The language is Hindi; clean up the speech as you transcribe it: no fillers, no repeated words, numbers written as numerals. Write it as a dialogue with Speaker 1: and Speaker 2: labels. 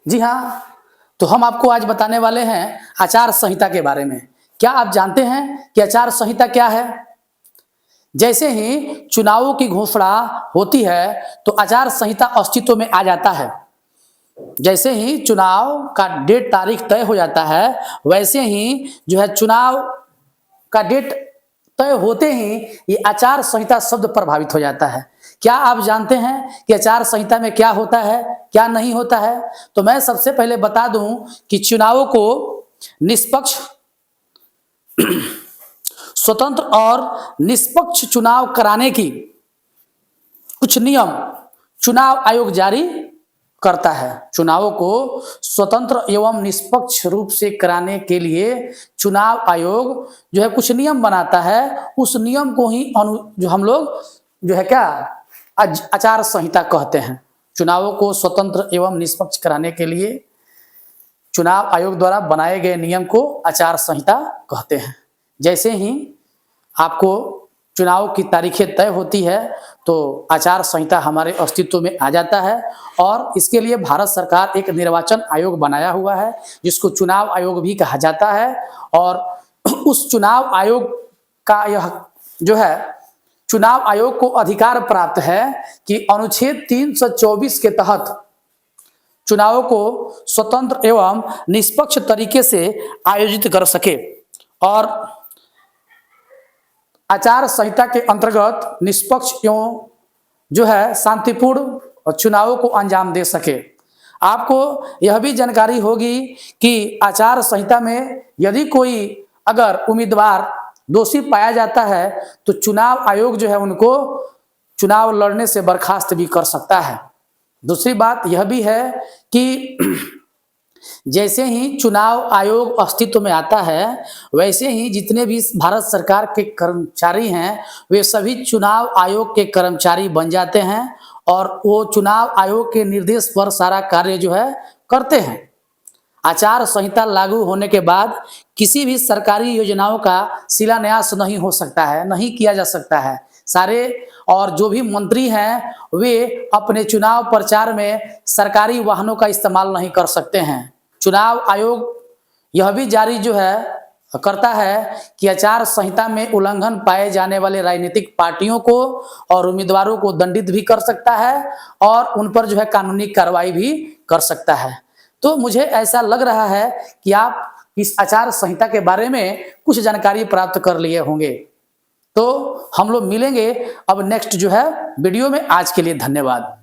Speaker 1: जी हाँ, तो हम आपको आज बताने वाले हैं आचार संहिता के बारे में। क्या आप जानते हैं कि आचार संहिता क्या है? जैसे ही चुनावों की घोषणा होती है तो आचार संहिता अस्तित्व में आ जाता है। जैसे ही चुनाव का डेट तारीख तय हो जाता है, वैसे ही जो है चुनाव का डेट तय होते ही ये आचार संहिता शब्द प्रभावित हो जाता है। क्या आप जानते हैं कि आचार संहिता में क्या होता है, क्या नहीं होता है? तो मैं सबसे पहले बता दूं कि चुनावों को निष्पक्ष, स्वतंत्र और निष्पक्ष चुनाव कराने की कुछ नियम चुनाव आयोग जारी करता है। चुनावों को स्वतंत्र एवं निष्पक्ष रूप से कराने के लिए चुनाव आयोग जो है कुछ नियम बनाता है। उस नियम को ही जो हम लोग जो है क्या आचार संहिता कहते हैं। चुनावों को स्वतंत्र एवं निष्पक्ष कराने के लिए चुनाव आयोग द्वारा बनाए गए नियम को आचार संहिता कहते हैं। जैसे ही आपको चुनाव की तारीखें तय होती है तो आचार संहिता हमारे अस्तित्व में आ जाता है और इसके लिए भारत सरकार एक निर्वाचन आयोग बनाया हुआ है जिसको चुनाव आयोग भी कहा जाता है। और उस चुनाव आयोग का यह जो है चुनाव आयोग को अधिकार प्राप्त है कि अनुच्छेद 324 के तहत चुनावों को स्वतंत्र एवं निष्पक्ष तरीके से आयोजित कर सके और आचार संहिता के अंतर्गत निष्पक्ष एवं जो है शांतिपूर्ण चुनावों को अंजाम दे सके। आपको यह भी जानकारी होगी कि आचार संहिता में यदि कोई अगर उम्मीदवार दोषी पाया जाता है तो चुनाव आयोग जो है उनको चुनाव लड़ने से बर्खास्त भी कर सकता है। दूसरी बात यह भी है कि जैसे ही चुनाव आयोग अस्तित्व में आता है वैसे ही जितने भी भारत सरकार के कर्मचारी हैं वे सभी चुनाव आयोग के कर्मचारी बन जाते हैं और वो चुनाव आयोग के निर्देश पर सारा कार्य जो है करते हैं। आचार संहिता लागू होने के बाद किसी भी सरकारी योजनाओं का शिलान्यास नहीं हो सकता है, नहीं किया जा सकता है। सारे और जो भी मंत्री हैं वे अपने चुनाव प्रचार में सरकारी वाहनों का इस्तेमाल नहीं कर सकते हैं। चुनाव आयोग यह भी जारी जो है करता है कि आचार संहिता में उल्लंघन पाए जाने वाले राजनीतिक पार्टियों को और उम्मीदवारों को दंडित भी कर सकता है और उन पर जो है कानूनी कार्रवाई भी कर सकता है। तो मुझे ऐसा लग रहा है कि आप इस आचार संहिता के बारे में कुछ जानकारी प्राप्त कर लिए होंगे। तो हम लोग मिलेंगे अब नेक्स्ट जो है वीडियो में। आज के लिए धन्यवाद।